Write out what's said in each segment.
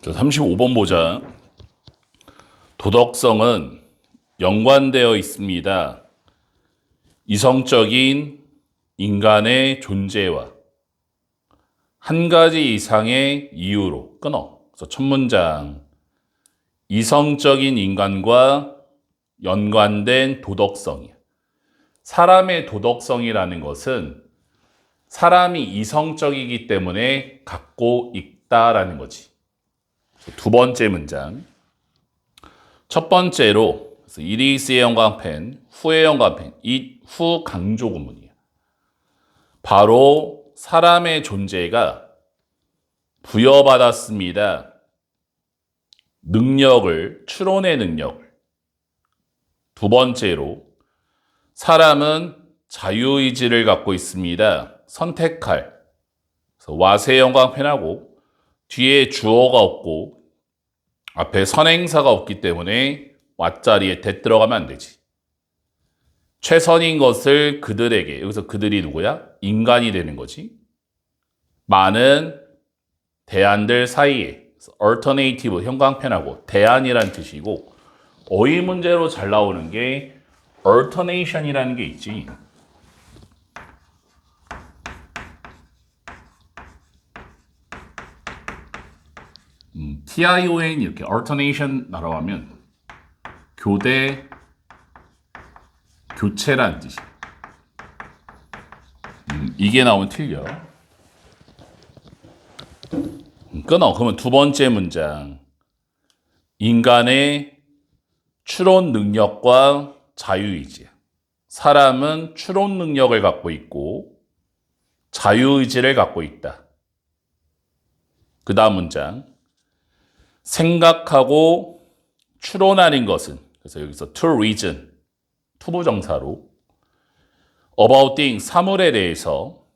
자, 35번 보자. 도덕성은 연관되어 있습니다. 이성적인 인간의 존재와 한 가지 이상의 이유로 끊어. 그래서 첫 문장. 이성적인 인간과 연관된 도덕성이야. 사람의 도덕성이라는 것은 사람이 이성적이기 때문에 갖고 있다라는 거지. 두 번째 문장. 첫 번째로 이리스의 연관펜, 후의 연관펜, 이 후 강조 구문이야. 바로 사람의 존재가 부여받았습니다. 능력을, 추론의 능력을. 두 번째로 사람은 자유의지를 갖고 있습니다. 선택할. 그래서 와세 연관펜하고 뒤에 주어가 없고 앞에 선행사가 없기 때문에 왓자리에 대 들어가면 안 되지. 최선인 것을 그들에게, 여기서 그들이 누구야? 인간이 되는 거지. 많은 대안들 사이에, alternative 형광펜하고 대안이란 뜻이고, 어휘 문제로 잘 나오는 게 alternation이라는 게 있지. TION 이렇게 alternation 날아가면 교대, 교체란 뜻이야. 이게 나오면 틀려. 끊어. 그러면 두 번째 문장. 인간의 추론 능력과 자유의지야. 사람은 추론 능력을 갖고 있고 자유의지를 갖고 있다. 그 다음 문장. 생각하고 추론하는 것은, 그래서 여기서 to reason, 투부정사로 about things, 사물에 대해서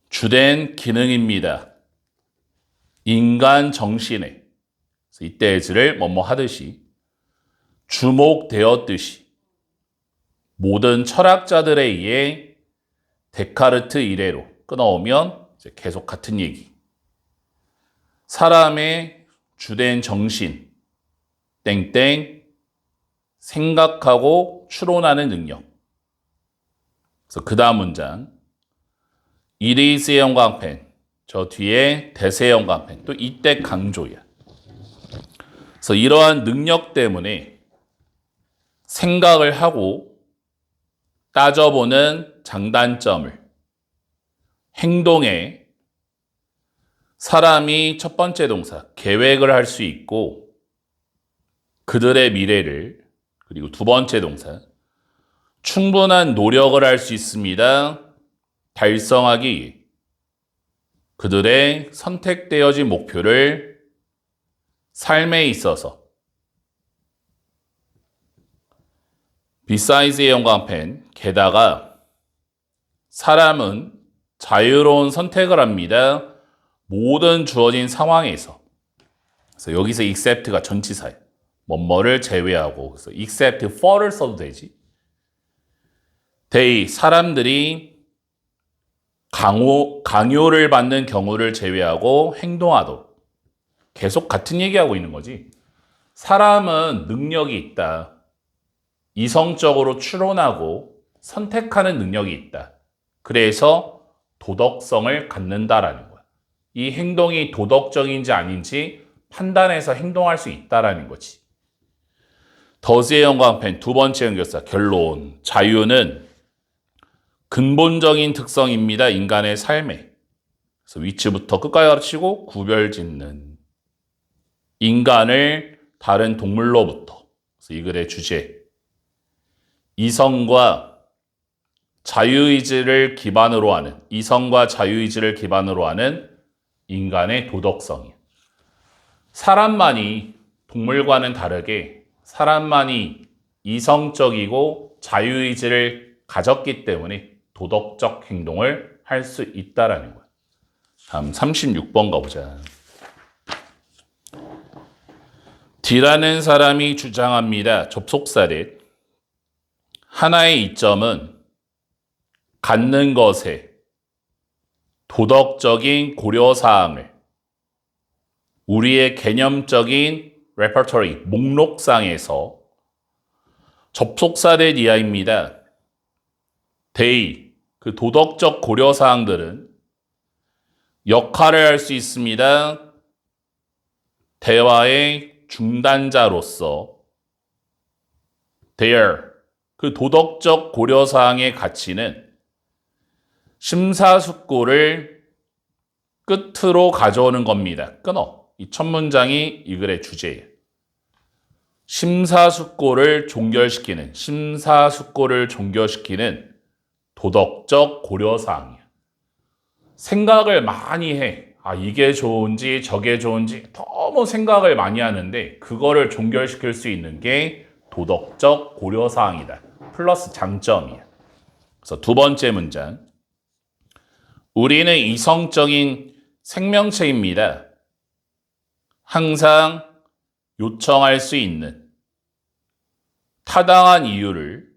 주된 기능입니다. 인간 정신에, 이때즈를 뭐뭐 하듯이, 주목되었듯이, 모든 철학자들에 의해 데카르트 이래로 끊어오면 이제 계속 같은 얘기. 사람의 주된 정신, 땡땡, 생각하고 추론하는 능력. 그래서 그 다음 문장. 이리스의 형광펜, 저 뒤에 대세 형광펜, 또 이때 강조야. 그래서 이러한 능력 때문에 생각을 하고 따져보는 장단점을, 행동에 사람이 첫 번째 동사, 계획을 할 수 있고 그들의 미래를, 그리고 두 번째 동사, 충분한 노력을 할 수 있습니다. 달성하기 위해 그들의 선택되어진 목표를 삶에 있어서. 비사이즈의 연광펜, 게다가 사람은 자유로운 선택을 합니다. 모든 주어진 상황에서. 그래서 여기서 except가 전치사예요. 뭐뭐를 제외하고. 그래서 except for를 써도 되지. they, 사람들이 강요를 받는 경우를 제외하고 행동하도록. 계속 같은 얘기하고 있는 거지. 사람은 능력이 있다. 이성적으로 추론하고 선택하는 능력이 있다. 그래서 도덕성을 갖는다라는 거야. 이 행동이 도덕적인지 아닌지 판단해서 행동할 수 있다라는 거지. 더즈의 연관펜, 두 번째 연결사, 결론. 자유는 근본적인 특성입니다. 인간의 삶에. 그래서 위치부터 끝까지 가르치고 구별짓는. 인간을 다른 동물로부터. 그래서 이 글의 주제. 이성과 자유의지를 기반으로 하는, 이성과 자유의지를 기반으로 하는 인간의 도덕성이야. 사람만이 동물과는 다르게 사람만이 이성적이고 자유의지를 가졌기 때문에 도덕적 행동을 할 수 있다라는 거야. 다음 36번 가보자. D라는 사람이 주장합니다. 접속사례. 하나의 이점은 갖는 것에 도덕적인 고려사항을 우리의 개념적인 레퍼토리, 목록상에서 접속사된 이하입니다. they, 그 도덕적 고려사항들은 역할을 할 수 있습니다. 대화의 중단자로서 their, 그 도덕적 고려사항의 가치는 심사숙고를 끝으로 가져오는 겁니다. 끊어. 이 첫 문장이 이 글의 주제예요. 심사숙고를 종결시키는 도덕적 고려사항이야. 생각을 많이 해. 이게 좋은지 저게 좋은지 너무 생각을 많이 하는데 그거를 종결시킬 수 있는 게 도덕적 고려사항이다. 플러스 장점이야. 그래서 두 번째 문장. 우리는 이성적인 생명체입니다. 항상 요청할 수 있는 타당한 이유를,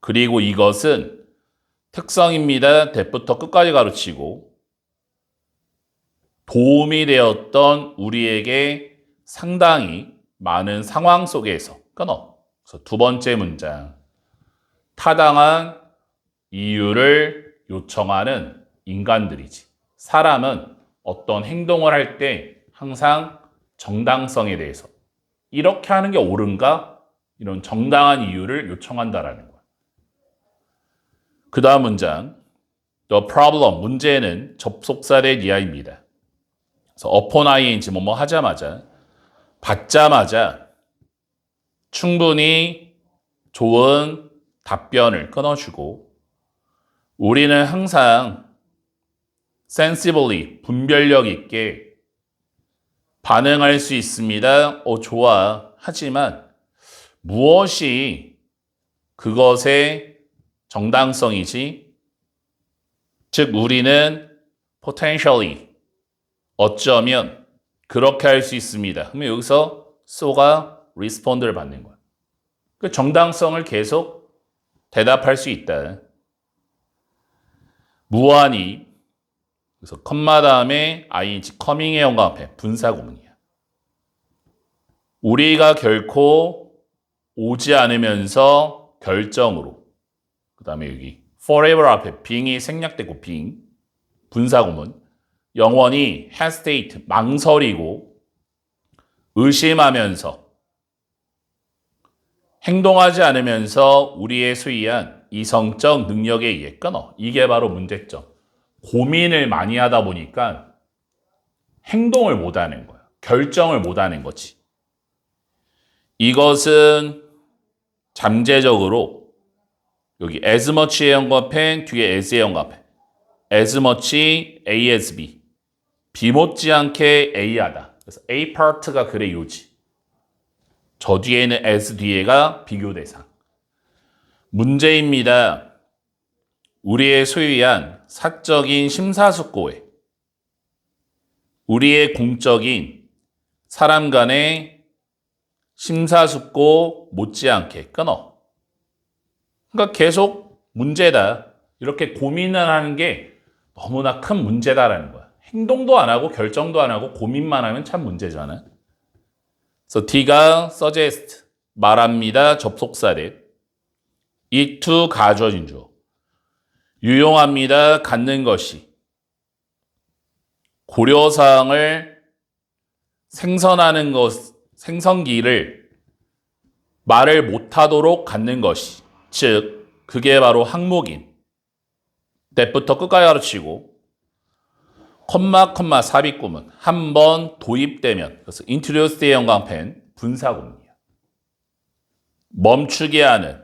그리고 이것은 특성입니다. 대부터 끝까지 가르치고 도움이 되었던 우리에게 상당히 많은 상황 속에서 끊어. 그래서 두 번째 문장. 타당한 이유를 요청하는 인간들이지. 사람은 어떤 행동을 할 때 항상 정당성에 대해서 이렇게 하는 게 옳은가? 이런 정당한 이유를 요청한다라는 거야. 그 다음 문장. The problem, 문제는 접속사된 이하입니다. 그래서 upon ing, 뭐뭐 하자마자, 받자마자 충분히 좋은 답변을 끊어주고 우리는 항상 sensibly, 분별력 있게 반응할 수 있습니다. 좋아. 하지만 무엇이 그것의 정당성이지? 즉 우리는 potentially, 어쩌면 그렇게 할 수 있습니다. 그러면 여기서 so가 respond를 받는 거야. 그 정당성을 계속 대답할 수 있다. 무한히, 그래서 컴마 다음에 ing, coming의 영감해 분사구문이야. 우리가 결코 오지 않으면서 결정으로, 그 다음에 여기 forever 앞에 being이 생략되고 being, 분사구문, 영원히 hesitate, 망설이고 의심하면서 행동하지 않으면서 우리의 수의한 이성적 능력에 의해 끊어. 이게 바로 문제점. 고민을 많이 하다 보니까 행동을 못하는 거야. 결정을 못하는 거지. 이것은 잠재적으로 여기 as much의 영감펜 뒤에 as의 영감펜. as much, A as B. B 못지않게 A하다. 그래서 A 파트가 그래 요지. 저 뒤에는 as 뒤에가 비교 대상. 문제입니다. 우리의 소유한 사적인 심사숙고에 우리의 공적인 사람 간의 심사숙고 못지않게 끊어. 그러니까 계속 문제다. 이렇게 고민을 하는 게 너무나 큰 문제다라는 거야. 행동도 안 하고 결정도 안 하고 고민만 하면 참 문제잖아. 그래서 D가 suggest, 말합니다. 접속사래. it to 가주어진 주어. 유용합니다. 갖는 것이. 고려사항을 생성하는 것, 생성기를 말을 못하도록 갖는 것이. 즉, 그게 바로 항목인. 때부터 끝까지 가르치고 컴마 삽입구문 한 번 도입되면, 그래서 introduce의 영광펜 분사구문이야. 멈추게 하는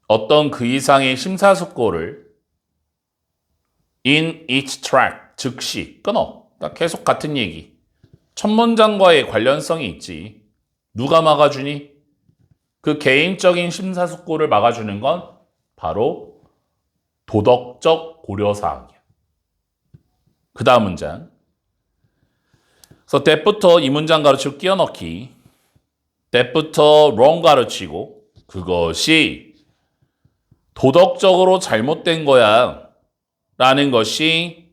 어떤 그 이상의 심사숙고를 in each track, 즉시 끊어. 그러니까 계속 같은 얘기. 첫 문장과의 관련성이 있지. 누가 막아주니? 그 개인적인 심사숙고를 막아주는 건 바로 도덕적 고려사항이야. 그 다음 문장. 그래서 that부터 이 문장 가르치고 끼워넣기. that부터 wrong 가르치고 그것이 도덕적으로 잘못된 거야 라는 것이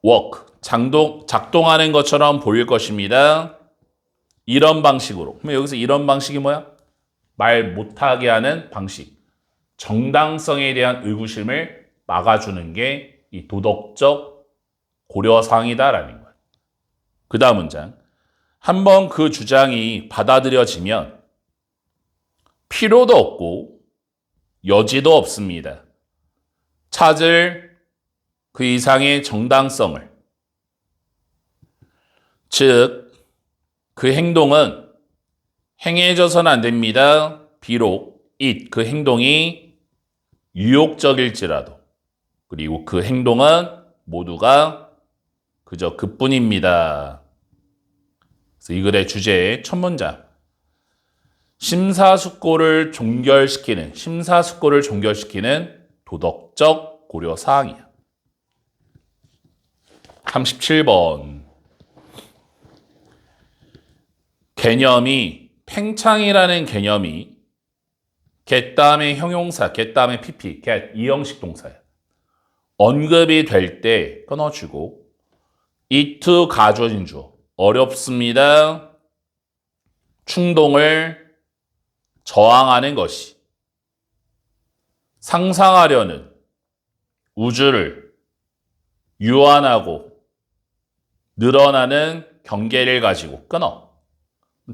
work, 작동하는 것처럼 보일 것입니다. 이런 방식으로. 그럼 여기서 이런 방식이 뭐야? 말 못하게 하는 방식. 정당성에 대한 의구심을 막아주는 게 이 도덕적 고려사항이다라는 거야. 그 다음 문장. 한번 그 주장이 받아들여지면 필요도 없고 여지도 없습니다. 찾을 그 이상의 정당성을. 즉, 그 행동은 행해져서는 안 됩니다. 비록 그 행동이 유욕적일지라도. 그리고 그 행동은 모두가 그저 그뿐입니다. 그래서 이 글의 주제의 첫 문장. 심사숙고를 종결시키는 도덕적 고려사항이야. 37번. 개념이, 팽창이라는 개념이 get 다음에 형용사, get 다음에 pp, get 이 형식 동사야. 언급이 될 때 끊어주고 it 가주어진 주어. 어렵습니다. 충동을 저항하는 것이. 상상하려는 우주를 유한하고 늘어나는 경계를 가지고 끊어.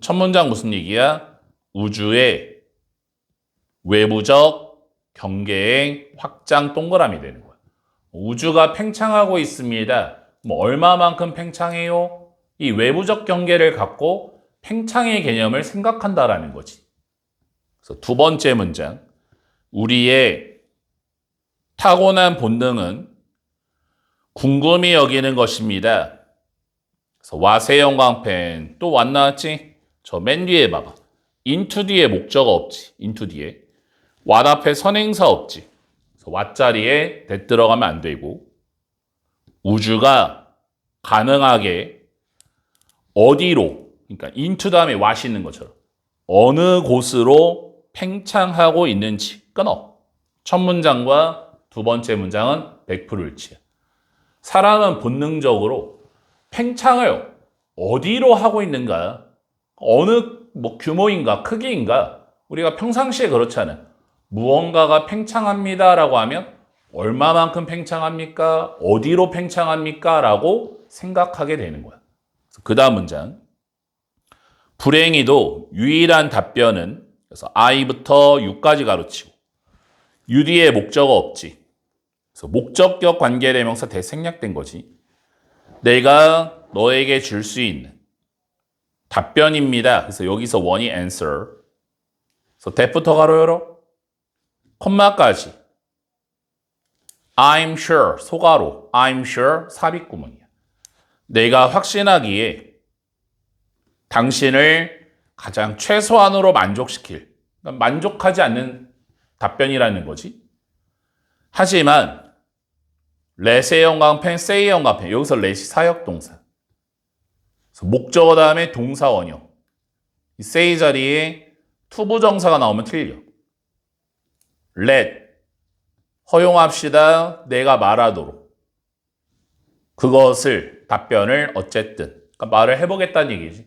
첫 문장 무슨 얘기야? 우주의 외부적 경계의 확장 동그라미 되는 거야. 우주가 팽창하고 있습니다. 뭐 얼마만큼 팽창해요? 이 외부적 경계를 갖고 팽창의 개념을 생각한다라는 거지. 그래서 두 번째 문장. 우리의 타고난 본능은 궁금히 여기는 것입니다. 그래서 와세영광펜 또 왔 나왔지? 저 맨 뒤에 봐봐. into 뒤에 목적어 없지. into 뒤에. what 앞에 선행사 없지. 그래서 what 자리에 that 들어가면 안 되고 우주가 가능하게 어디로, 그러니까 into 다음에 what이 있는 것처럼 어느 곳으로 팽창하고 있는지 끊어. 첫 문장과 두 번째 문장은 100% 일치야. 사람은 본능적으로 팽창을 어디로 하고 있는가, 어느 규모인가, 크기인가, 우리가 평상시에 그렇잖아요. 무언가가 팽창합니다라고 하면 얼마만큼 팽창합니까? 어디로 팽창합니까? 라고 생각하게 되는 거야. 그 다음 문장. 불행히도 유일한 답변은, 그래서 I부터 U까지 가로치고 U 뒤에 목적어 없지. 그래서 목적격 관계대명사 대생략된 거지. 내가 너에게 줄 수 있는 답변입니다. 그래서 여기서 원이 answer. 그래서 that부터 가로 열어. 콤마까지. I'm sure, 소가로. I'm sure, 삽입구문이야. 내가 확신하기에 당신을 가장 최소한으로 만족시킬, 만족하지 않는 답변이라는 거지. 하지만 let의 영광펜, say의 영광펜, 여기서 let이 사역동사. 목적어 다음에 동사 원형. 이 say 자리에 투부정사가 나오면 틀려. let, 허용합시다. 내가 말하도록. 그것을, 답변을 어쨌든. 그러니까 말을 해보겠다는 얘기지.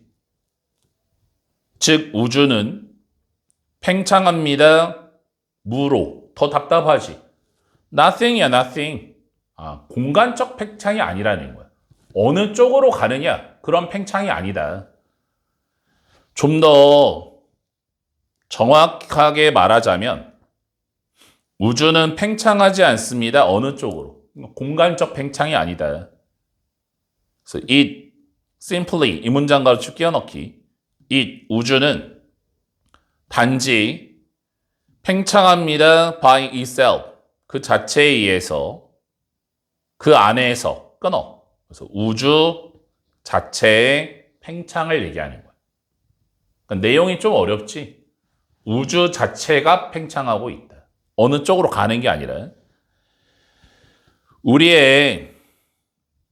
즉 우주는 팽창합니다. 무로. 더 답답하지. nothing이야, nothing. 공간적 팽창이 아니라는 거야. 어느 쪽으로 가느냐, 그런 팽창이 아니다. 좀 더 정확하게 말하자면 우주는 팽창하지 않습니다. 어느 쪽으로. 공간적 팽창이 아니다. 그래서 it, simply 이 문장 가로치고 끼워넣기. it, 우주는 단지 팽창합니다. by itself. 그 자체에 의해서, 그 안에서 끊어. 그래서 우주 자체의 팽창을 얘기하는 거야. 그러니까 내용이 좀 어렵지. 우주 자체가 팽창하고 있다. 어느 쪽으로 가는 게 아니라 우리의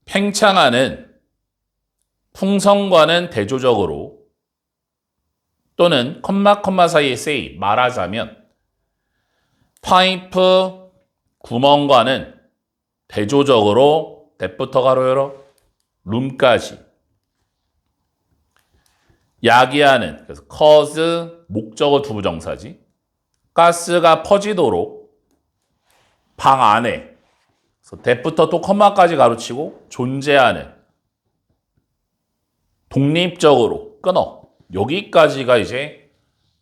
팽창하는 풍성과는 대조적으로 또는 컴마 사이에 say 말하자면 파이프 구멍과는 대조적으로 that부터 가로 열어 룸까지 야기하는 그래서 cause 목적어 두부정사지. 가스가 퍼지도록 방 안에 그래서 that부터 또 컴마까지 가로치고 존재하는 독립적으로 끊어. 여기까지가 이제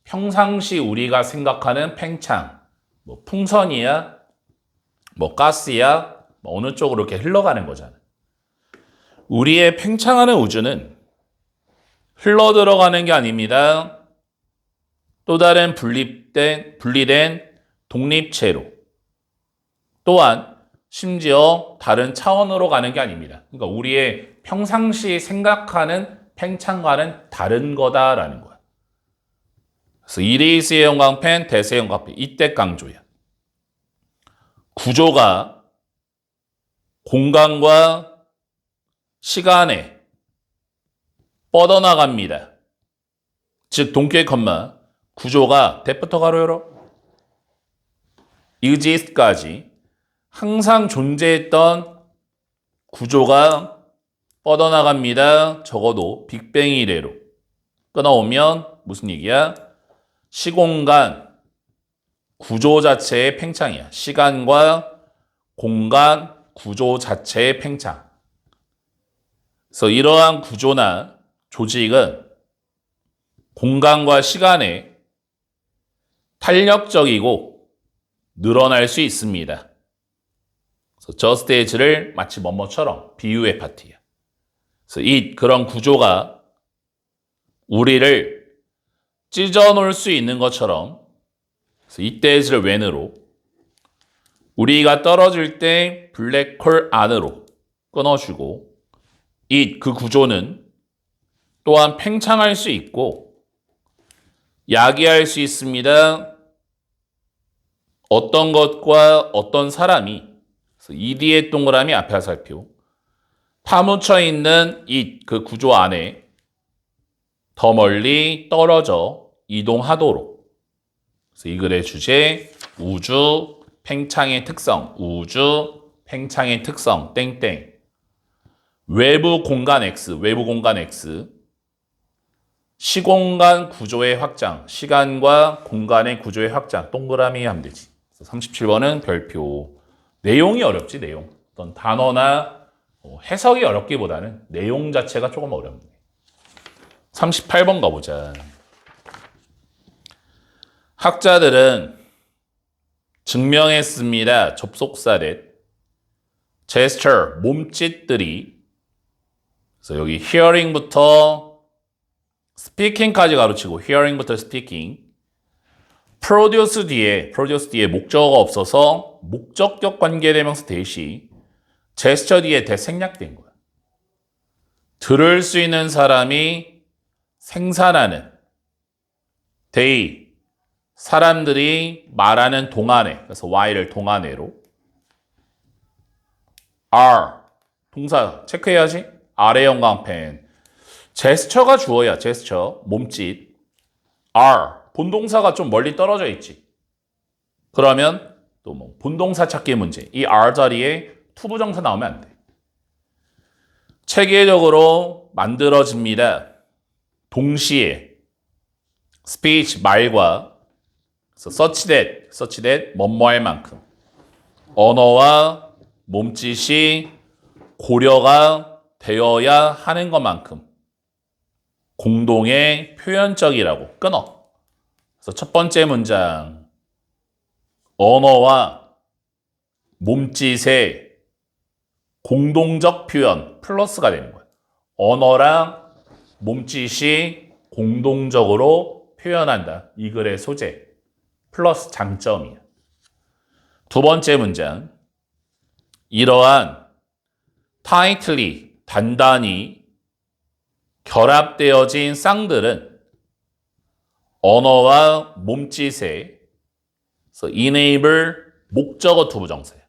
평상시 우리가 생각하는 팽창, 뭐 풍선이야, 뭐 가스야, 뭐 어느 쪽으로 이렇게 흘러가는 거잖아. 우리의 팽창하는 우주는 흘러 들어가는 게 아닙니다. 또 다른 분리된 독립체로 또한 심지어 다른 차원으로 가는 게 아닙니다. 그러니까 우리의 평상시 생각하는 팽창과는 다른 거다라는 거야. 그래서 이리스의 형광펜, 대세의 형광펜 이때 강조야. 구조가 공간과 시간에 뻗어나갑니다. 즉 동격의 컴마 구조가 that부터 가로 열어 exist까지 항상 존재했던 구조가 뻗어나갑니다. 적어도 빅뱅 이래로 끊어오면 무슨 얘기야? 시공간 구조 자체의 팽창이야. 시간과 공간 구조 자체의 팽창. 그래서 이러한 구조나 조직은 공간과 시간에 탄력적이고 늘어날 수 있습니다. 그래서 저 스테이지를 마치 뭐뭐처럼 비유의 파티야. 그래서 그런 구조가 우리를 찢어놓을 수 있는 것처럼 그래서 이 스테이지를 웬으로 우리가 떨어질 때 블랙홀 안으로 끊어주고 그 구조는 또한 팽창할 수 있고 야기할 수 있습니다. 어떤 것과 어떤 사람이 이 뒤에 동그라미 앞에 살펴 파묻혀 있는 그 구조 안에 더 멀리 떨어져 이동하도록. 그래서 이 글의 주제 우주 팽창의 특성, 우주 팽창의 특성 땡땡. 외부 공간 X, 시공간 구조의 확장, 시간과 공간의 구조의 확장 동그라미 하면 되지. 37번은 별표. 내용이 어렵지, 내용. 어떤 단어나 해석이 어렵기보다는 내용 자체가 조금 어렵네. 38번 가보자. 학자들은 증명했습니다. 접속사례, 제스처, 몸짓들이 그래서 여기 hearing부터 speaking까지 가로치고 hearing부터 speaking produce 뒤에 목적어가 없어서 목적격 관계대명사 대시 제스처 뒤에 대생략된 거야. 들을 수 있는 사람이 생산하는 they 사람들이 말하는 동안에 그래서 while을 동안에로 are 동사 체크해야지. 아래 형광펜 제스처가 주어야 제스처 몸짓 are 본동사가 좀 멀리 떨어져 있지. 그러면 또 뭐 본동사 찾기 문제 이 are 자리에 투부정사 나오면 안 돼. 체계적으로 만들어집니다. 동시에 speech 말과 such that 뭐뭐할 만큼 언어와 몸짓이 고려가 되어야 하는 것만큼 공동의 표현적이라고 끊어. 그래서 첫 번째 문장 언어와 몸짓의 공동적 표현 플러스가 되는 거야. 언어랑 몸짓이 공동적으로 표현한다. 이 글의 소재 플러스 장점이야. 두 번째 문장 이러한 tightly 단단히 결합되어진 쌍들은 언어와 몸짓에 enable 목적어 투부정사야.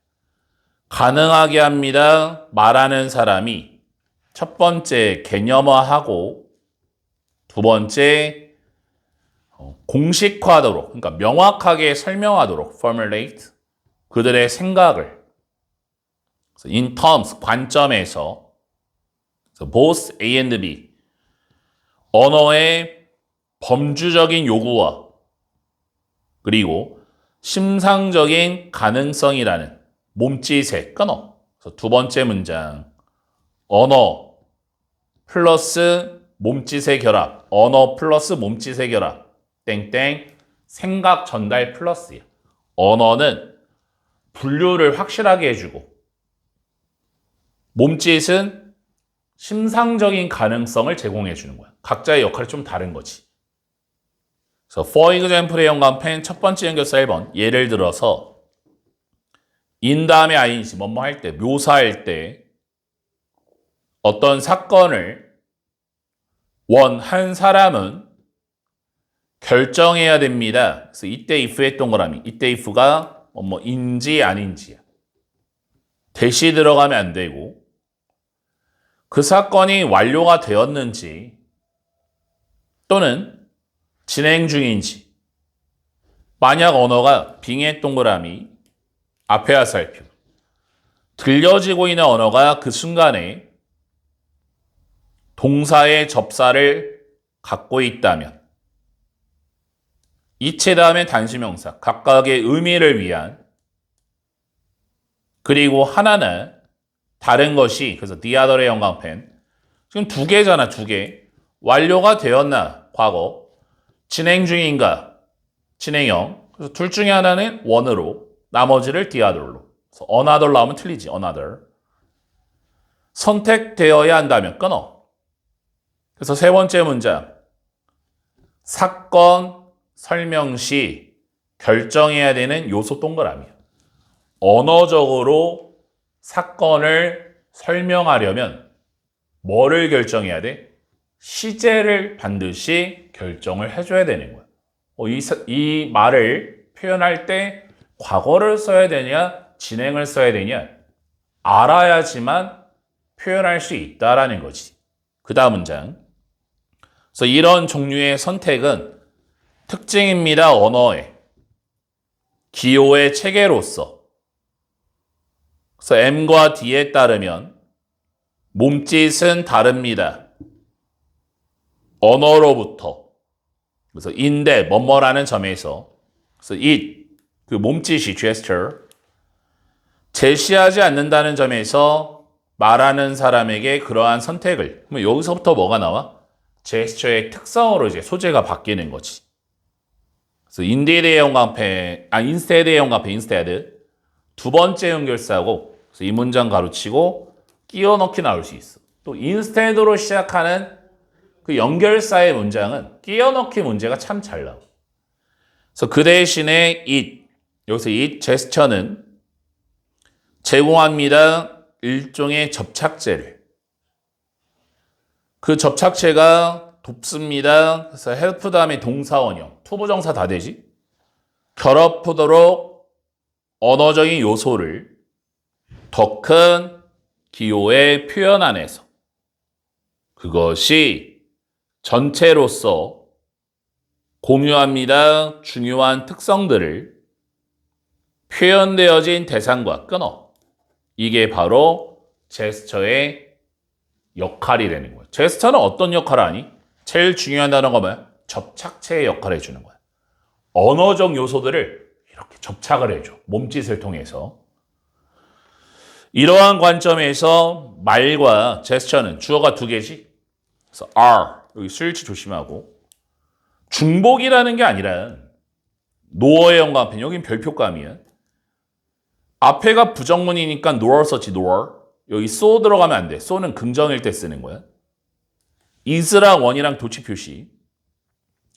가능하게 합니다. 말하는 사람이 첫 번째 개념화하고 두 번째 공식화하도록 그러니까 명확하게 설명하도록 formulate 그들의 생각을 그래서 in terms, 관점에서. 그래서 both A and B. 언어의 범주적인 요구와 그리고 심상적인 가능성이라는 몸짓의 끊어. 그래서 두 번째 문장. 언어 플러스 몸짓의 결합. 언어 플러스 몸짓의 결합. 땡땡. 생각 전달 플러스야. 언어는 분류를 확실하게 해주고 몸짓은 심상적인 가능성을 제공해 주는 거야. 각자의 역할이 좀 다른 거지. 그래서 for example의 영감펜 첫 번째 연결사 1번. 예를 들어서 in 다음에 ing 뭐뭐 할 때, 묘사할 때 어떤 사건을 한 사람은 결정해야 됩니다. 그래서 이때 if의 동그라미. 이때 if가 뭐뭐인지 아닌지야. 대시 들어가면 안 되고 그 사건이 완료가 되었는지 또는 진행 중인지 만약 언어가 빙의 동그라미 앞에 화살표 들려지고 있는 언어가 그 순간에 동사의 접사를 갖고 있다면 이체 다음에 단수명사 각각의 의미를 위한 그리고 하나는 다른 것이 그래서 the other의 영광펜 지금 두 개잖아 두 개 완료가 되었나 과거 진행 중인가 진행형 그래서 둘 중에 하나는 원으로 나머지를 the other로 그래서 another 나오면 틀리지 another 선택되어야 한다면 끊어 그래서 세 번째 문장 사건 설명 시 결정해야 되는 요소 동그라미야 언어적으로 사건을 설명하려면 뭐를 결정해야 돼? 시제를 반드시 결정을 해줘야 되는 거야. 이 말을 표현할 때 과거를 써야 되냐, 진행을 써야 되냐 알아야지만 표현할 수 있다라는 거지. 그 다음 문장. 그래서 이런 종류의 선택은 특징입니다. 언어의 기호의 체계로서 그래서 M과 D에 따르면 몸짓은 다릅니다. 언어로부터 그래서 인데 뭐뭐라는 점에서 그래서 it 그 몸짓이 gesture 제시하지 않는다는 점에서 말하는 사람에게 그러한 선택을 그럼 여기서부터 뭐가 나와? 제스처의 특성으로 이제 소재가 바뀌는 거지. 그래서 indeed의 영광패 instead의 영광패 instead 두 번째 연결사고 그래서 이 문장 가로치고 끼워 넣기 나올 수 있어. 또 instead로 시작하는 그 연결사의 문장은 끼워 넣기 문제가 참 잘 나와. 그래서 그 대신에 it 여기서 it 제스처는 제공합니다. 일종의 접착제를. 그 접착제가 돕습니다. 그래서 help 다음에 동사원형, 투부정사 다 되지. 결합하도록 언어적인 요소를 더 큰 기호의 표현 안에서 그것이 전체로서 공유합니다. 중요한 특성들을 표현되어진 대상과 끊어. 이게 바로 제스처의 역할이 되는 거예요. 제스처는 어떤 역할을 하니? 제일 중요한 단어가 뭐야? 접착체의 역할을 해주는 거야. 언어적 요소들을 이렇게 접착을 해줘. 몸짓을 통해서. 이러한 관점에서 말과 제스처는 주어가 두 개지. 그래서 are, 여기 스위치 조심하고 중복이라는 게 아니라 no어의 영광펜, 여긴 별표감이야. 앞에가 부정문이니까 nor 썼지, nor. 여기 so 들어가면 안 돼. so는 긍정일 때 쓰는 거야. is랑 one이랑 도치 표시.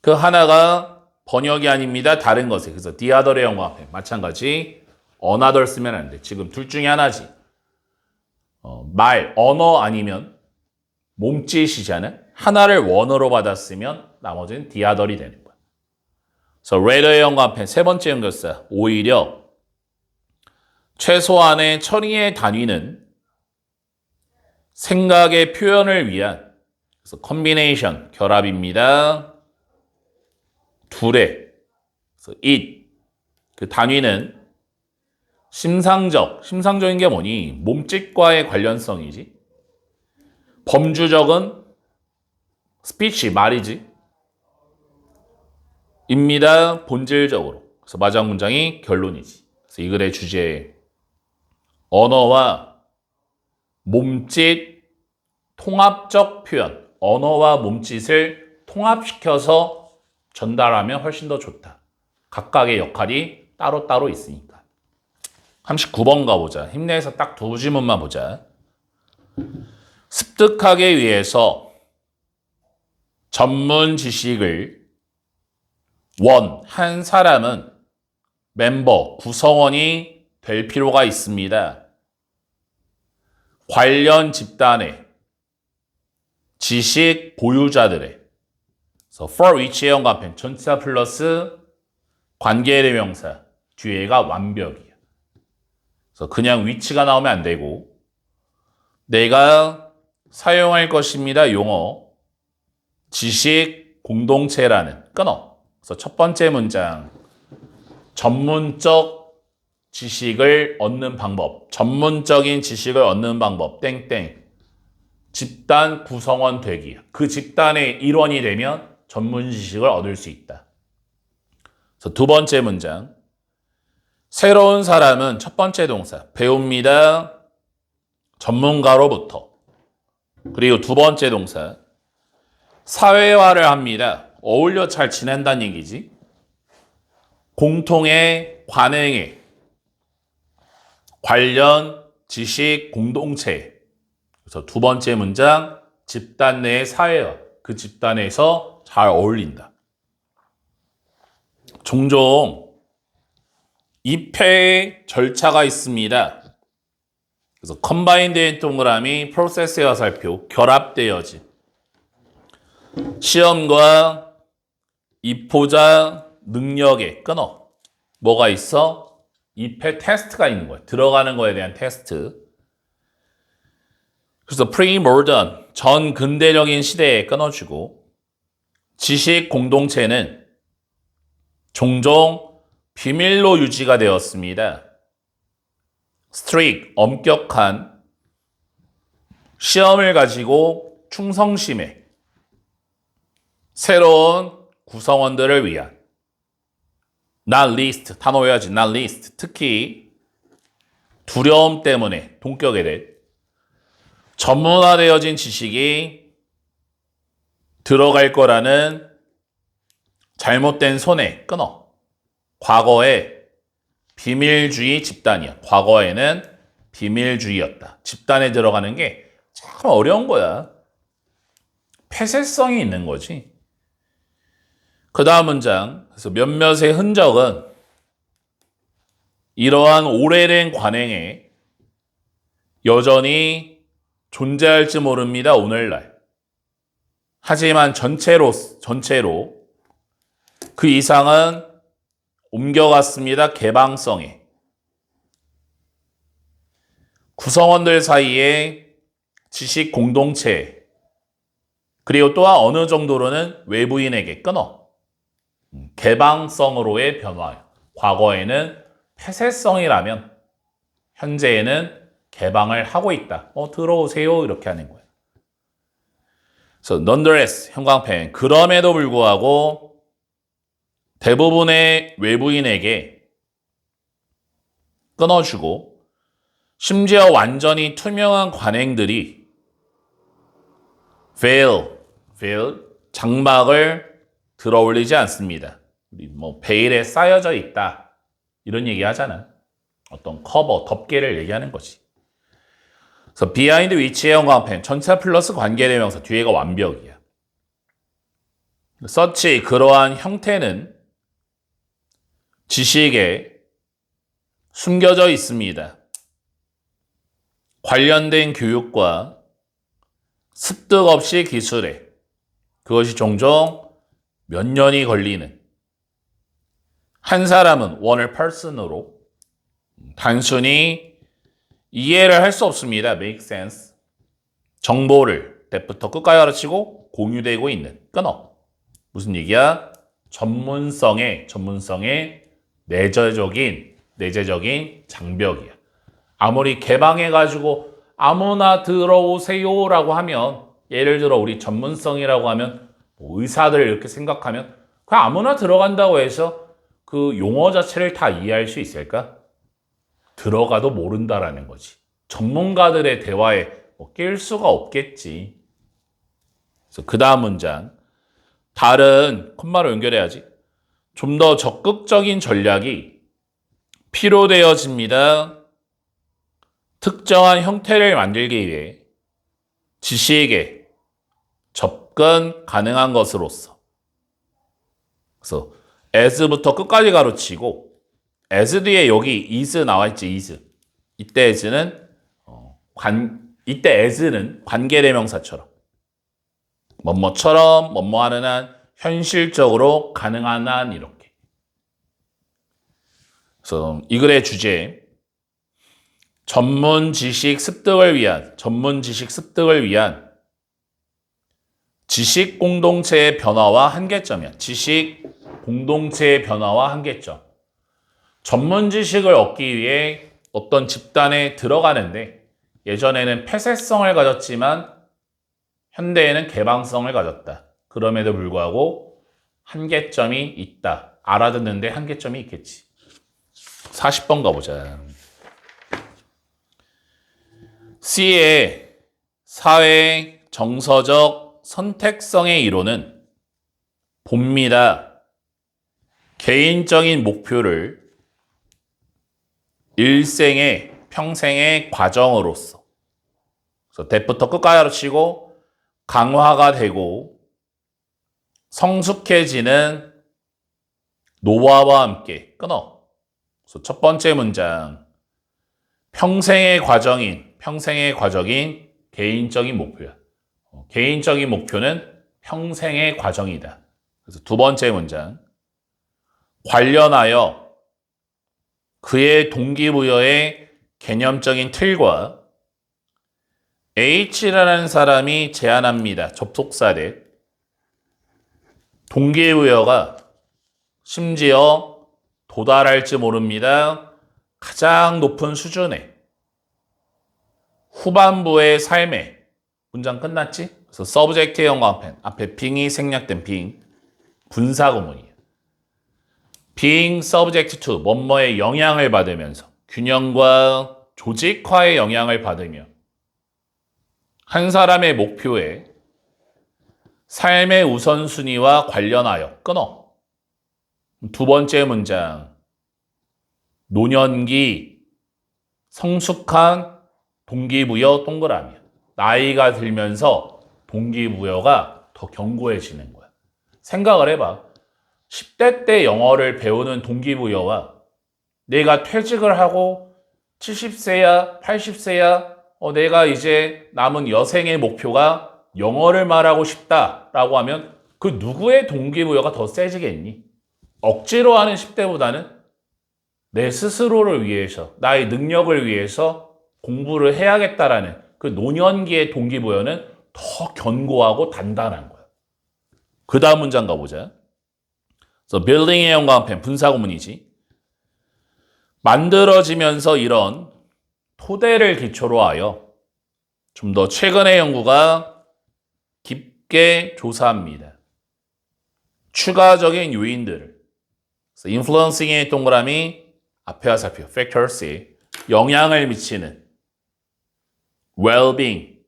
그 하나가 번역이 아닙니다. 다른 것에. 그래서 the other의 영광펜, 마찬가지. another 쓰면 안 돼. 지금 둘 중에 하나지. 말, 언어 아니면 몸짓이잖아. 하나를 원어로 받았으면 나머지는 the other이 되는 거야. 그래서 rather의 영광펜 세 번째 연결사. 오히려 최소한의 처리의 단위는 생각의 표현을 위한 그래서 combination, 결합입니다. 둘의 그래서 it 그 단위는 심상적인 게 뭐니? 몸짓과의 관련성이지. 범주적은 스피치, 말이지. 입니다, 본질적으로. 그래서 마지막 문장이 결론이지. 그래서 이 글의 주제, 언어와 몸짓 통합적 표현. 언어와 몸짓을 통합시켜서 전달하면 훨씬 더 좋다. 각각의 역할이 따로따로 있으니까. 39번 가보자. 힘내서 딱 두 지문만 보자. 습득하기 위해서 전문 지식을 한 사람은 구성원이 될 필요가 있습니다. 관련 집단의 지식 보유자들의 for which의 연관편 전치사 플러스 관계대명사 뒤에가 완벽이야. 그래서 그냥 which가 나오면 안 되고 내가 사용할 것입니다. 용어 지식 공동체라는 끊어. 그래서 첫 번째 문장 전문적 지식을 얻는 방법, 전문적인 지식을 얻는 방법 땡땡 집단 구성원 되기. 그 집단의 일원이 되면 전문 지식을 얻을 수 있다. 그래서 두 번째 문장 새로운 사람은 첫 번째 동사 배웁니다. 전문가로부터. 그리고 두 번째 동사 사회화를 합니다. 어울려 잘 지낸다는 얘기지. 공통의 관행에 관련 지식 공동체. 그래서 두 번째 문장 집단 내의 사회화. 그 집단에서 잘 어울린다. 종종 입회의 절차가 있습니다. 그래서 컴바인드 동그라미 프로세스의 화살표 결합되어진 시험과 입호자 능력에 끊어. 뭐가 있어? 입회 테스트가 있는 거야. 들어가는 거에 대한 테스트. 그래서 pre-modern, 전 근대적인 시대에 끊어주고 지식 공동체는 종종 비밀로 유지가 되었습니다. strict, 엄격한 시험을 가지고 충성심에 새로운 구성원들을 위한 not least, 단어 외워야지. not least, 특히 두려움 때문에 동격에 대해 전문화되어진 지식이 들어갈 거라는 잘못된 손에 끊어. 과거에 비밀주의 집단이야. 과거에는 비밀주의였다. 집단에 들어가는 게 참 어려운 거야. 폐쇄성이 있는 거지. 그 다음 문장. 그래서 몇몇의 흔적은 이러한 오래된 관행에 여전히 존재할지 모릅니다. 오늘날. 하지만 전체로 그 이상은 옮겨갔습니다. 개방성에. 구성원들 사이에 지식 공동체 그리고 또한 어느 정도로는 외부인에게 끊어. 개방성으로의 변화. 과거에는 폐쇄성이라면 현재에는 개방을 하고 있다. 들어오세요. 이렇게 하는 거예요. 그래서 nonetheless, 형광펜. 그럼에도 불구하고 대부분의 외부인에게 끊어주고 심지어 완전히 투명한 관행들이 veil, 장막을 들어올리지 않습니다. 우리 베일에 쌓여져 있다. 이런 얘기 하잖아. 어떤 커버, 덮개를 얘기하는 거지. 그래서 behind which의 형광펜, 전치사 플러스 관계대명사, 뒤에가 완벽이야. such, 그러한 형태는 지식에 숨겨져 있습니다. 관련된 교육과 습득 없이 기술에 그것이 종종 몇 년이 걸리는 한 사람은 one person으로 단순히 이해를 할 수 없습니다. make sense. 정보를 때부터 끝까지 가르치고 공유되고 있는 끊어. 무슨 얘기야? 전문성의 내재적인 내재적인 장벽이야. 아무리 개방해가지고 아무나 들어오세요라고 하면, 예를 들어 우리 전문성이라고 하면 뭐 의사들 이렇게 생각하면 그냥 아무나 들어간다고 해서 그 용어 자체를 다 이해할 수 있을까? 들어가도 모른다라는 거지. 전문가들의 대화에 뭐 낄 수가 없겠지. 그래서 그 다음 문장. 다른 콤마로 연결해야지. 좀 더 적극적인 전략이 필요되어집니다. 특정한 형태를 만들기 위해 지시에게 접근 가능한 것으로서. 그래서 as부터 끝까지 가로치고 as 뒤에 여기 is 나와 있지, is. 이때 as는 이때 as는 관계대명사처럼 뭐뭐처럼 뭐뭐하는 한 현실적으로 가능한 한 이렇게. 그래서 이 글의 주제 전문 지식 습득을 위한 지식 공동체의 변화와 한계점이야. 지식 공동체의 변화와 한계점. 전문 지식을 얻기 위해 어떤 집단에 들어가는데 예전에는 폐쇄성을 가졌지만 현대에는 개방성을 가졌다. 그럼에도 불구하고 한계점이 있다. 알아듣는데 한계점이 있겠지. 40번 가보자. C의 사회 정서적 선택성의 이론은 봅니다. 개인적인 목표를 일생의 평생의 과정으로서. 그래서 대부터 끝까지 가르치고 강화가 되고 성숙해지는 노화와 함께 끊어. 그래서 첫 번째 문장. 평생의 과정인 개인적인 목표야. 개인적인 목표는 평생의 과정이다. 그래서 두 번째 문장. 관련하여 그의 동기부여의 개념적인 틀과 H라는 사람이 제안합니다. 접속사대. 동기부여가 심지어 도달할지 모릅니다. 가장 높은 수준에 후반부의 삶에 문장 끝났지? 그래서 서브젝트의 연관펜 앞에 빙이 생략된 빙 분사구문이에요. being subject to 뭐뭐의 영향을 받으면서 균형과 조직화의 영향을 받으며 한 사람의 목표에 삶의 우선순위와 관련하여 끊어. 두 번째 문장. 노년기 성숙한 동기부여 동그라미. 나이가 들면서 동기부여가 더 견고해지는 거야. 생각을 해봐. 10대 때 영어를 배우는 동기부여와 내가 퇴직을 하고 70세야 80세야 내가 이제 남은 여생의 목표가 영어를 말하고 싶다라고 하면 그 누구의 동기부여가 더 세지겠니? 억지로 하는 10대보다는 내 스스로를 위해서 나의 능력을 위해서 공부를 해야겠다라는 그 노년기의 동기부여는 더 견고하고 단단한 거야. 그 다음 문장 가보자. 그래서 building의 연관편 분사구문이지. 만들어지면서 이런 토대를 기초로 하여 좀 더 최근의 연구가 깊게 조사합니다. 추가적인 요인들을. 그래서 influencing의 동그라미 앞에 화살표 factors에 영향을 미치는 well-being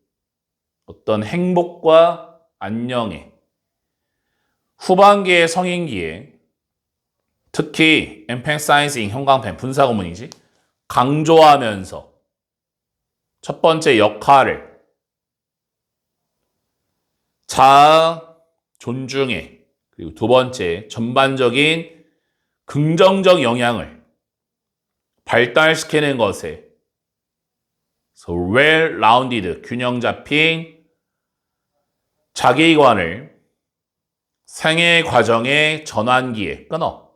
어떤 행복과 안녕에 후반기의 성인기에 특히 emphasizing 형광펜 분사구문이지 강조하면서 첫 번째 역할을 자아 존중해 그리고 두 번째 전반적인 긍정적 영향을 발달시키는 것에 so well-rounded 균형 잡힌 자기관을 생애 과정의 전환기에 끊어.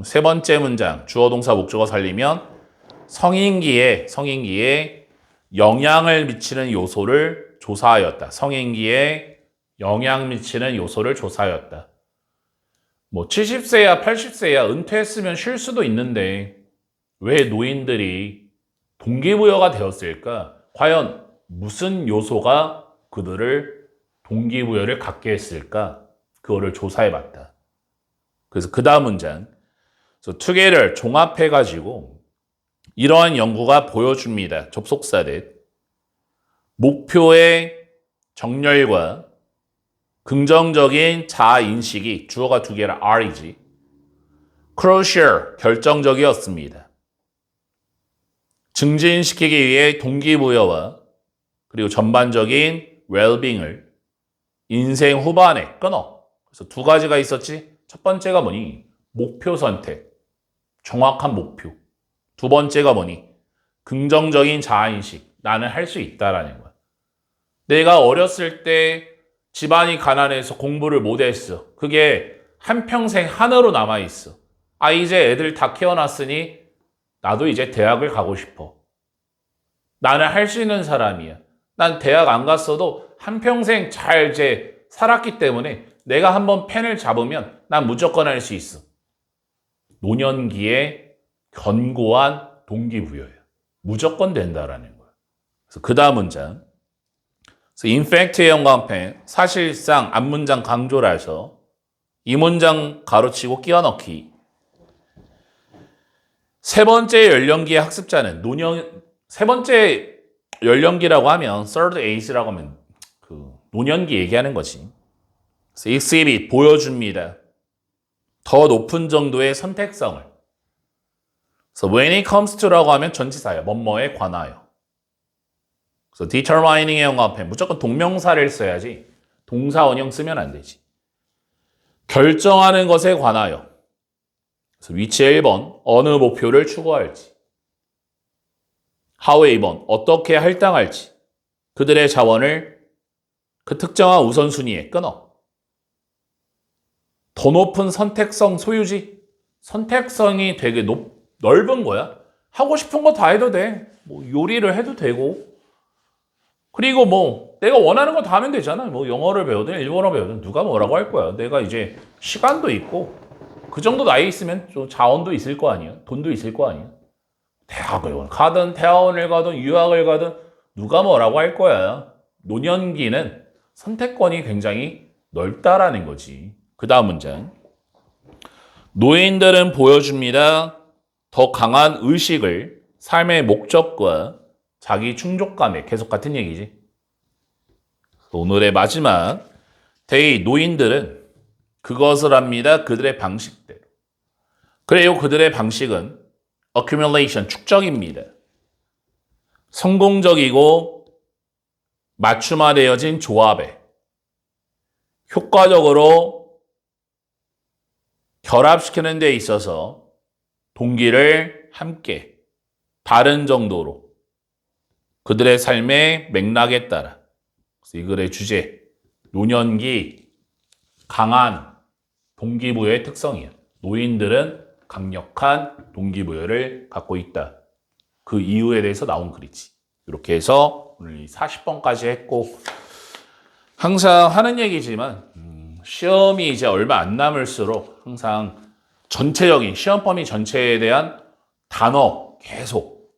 세 번째 문장 주어 동사 목적어 살리면 성인기에 영향을 미치는 요소를 조사하였다. 성인기에 영향 미치는 요소를 조사하였다. 뭐 70세야 80세야 은퇴했으면 쉴 수도 있는데 왜 노인들이 동기부여가 되었을까? 과연 무슨 요소가 그들을 동기부여를 갖게 했을까? 그거를 조사해봤다. 그래서 그 다음 문장. 그래서 together 종합해가지고 이러한 연구가 보여줍니다. 접속사듯 목표의 정렬과 긍정적인 자아인식이 주어가 두 개라 R이지. crucial, 결정적이었습니다. 증진시키기 위해 동기부여와 그리고 전반적인 well-being을 인생 후반에 끊어. 그래서 두 가지가 있었지. 첫 번째가 뭐니? 목표 선택. 정확한 목표. 두 번째가 뭐니? 긍정적인 자아인식. 나는 할 수 있다라는 거야. 내가 어렸을 때 집안이 가난해서 공부를 못했어. 그게 한평생 한으로 남아있어. 아, 이제 애들 다 키워놨으니 나도 이제 대학을 가고 싶어. 나는 할 수 있는 사람이야. 난 대학 안 갔어도 한평생 잘 이제 살았기 때문에 내가 한번 펜을 잡으면 난 무조건 할 수 있어. 노년기에 견고한 동기부여야. 무조건 된다라는 거야. 그래서 그 다음 문장. 그래서 in fact의 연관편 사실상 앞문장 강조라서 이 문장 가로치고 끼워넣기. 세 번째 연령기의 학습자는 세 번째 연령기라고 하면 third age라고 하면 그 노년기 얘기하는 거지. 그래서 exhibit 보여줍니다. 더 높은 정도의 선택성을. 그래서 when it comes to라고 하면 전치사예요. 뭐뭐에 관하여. 그래서 determining의 연관편 무조건 동명사를 써야지 동사 원형 쓰면 안 되지. 결정하는 것에 관하여. 그래서 위치 1번 어느 목표를 추구할지. how의 2번 어떻게 할당할지. 그들의 자원을 그 특정한 우선순위에 끊어. 더 높은 선택성 소유지. 선택성이 되게 넓은 거야. 하고 싶은 거 다 해도 돼. 뭐 요리를 해도 되고. 그리고 뭐 내가 원하는 거 다 하면 되잖아. 뭐 영어를 배우든 일본어 배우든 누가 뭐라고 할 거야. 내가 이제 시간도 있고 그 정도 나이 있으면 좀 자원도 있을 거 아니야. 돈도 있을 거 아니야. 대학을 가든 대학원을 가든 유학을 가든 누가 뭐라고 할 거야. 노년기는 선택권이 굉장히 넓다라는 거지. 그 다음 문장. 노인들은 보여줍니다. 더 강한 의식을 삶의 목적과 자기 충족감에 계속 같은 얘기지. 오늘의 마지막. 노인들은 그것을 합니다. 그들의 방식대로. 그래요. 그들의 방식은 accumulation, 축적입니다. 성공적이고 맞춤화되어진 조합에 효과적으로 결합시키는 데 있어서 동기를 함께 다른 정도로 그들의 삶의 맥락에 따라. 그래서 이 글의 주제, 노년기 강한 동기부여의 특성이야. 노인들은 강력한 동기부여를 갖고 있다. 그 이유에 대해서 나온 글이지. 이렇게 해서 오늘 40번까지 했고, 항상 하는 얘기지만 시험이 이제 얼마 안 남을수록 항상 전체적인 시험 범위 전체에 대한 단어 계속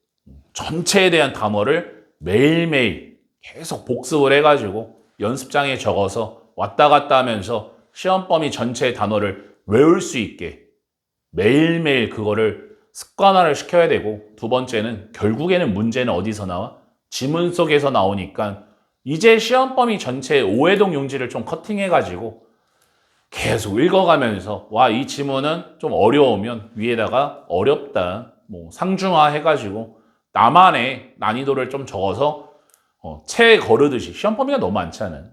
전체에 대한 단어를 매일매일 계속 복습을 해가지고 연습장에 적어서 왔다 갔다 하면서 시험 범위 전체의 단어를 외울 수 있게 매일매일 그거를 습관화를 시켜야 되고, 두 번째는 결국에는 문제는 어디서 나와? 지문 속에서 나오니까 이제 시험 범위 전체의 오해동 용지를 좀 커팅해가지고 계속 읽어가면서 와, 이 지문은 좀 어려우면 위에다가 어렵다 뭐 상중하 해가지고 나만의 난이도를 좀 적어서 채 거르듯이, 시험 범위가 너무 많잖아요.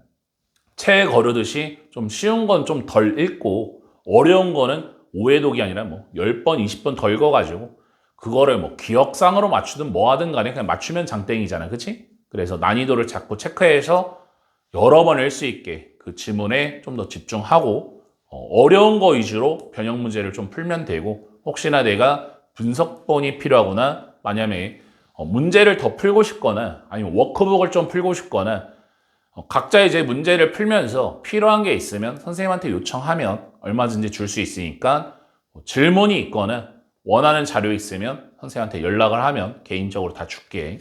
채 거르듯이 좀 쉬운 건 좀 덜 읽고 어려운 거는 오해독이 아니라 뭐 10번, 20번 더 읽어가지고 그거를 뭐 기억상으로 맞추든 뭐 하든 간에 그냥 맞추면 장땡이잖아. 그치? 그래서 난이도를 자꾸 체크해서 여러 번 읽을 수 있게 그 지문에 좀 더 집중하고 어려운 거 위주로 변형 문제를 좀 풀면 되고, 혹시나 내가 분석본이 필요하거나 만약에 문제를 더 풀고 싶거나 아니면 워크북을 좀 풀고 싶거나 각자 이제 문제를 풀면서 필요한 게 있으면 선생님한테 요청하면 얼마든지 줄 수 있으니까 질문이 있거나 원하는 자료 있으면 선생님한테 연락을 하면 개인적으로 다 줄게.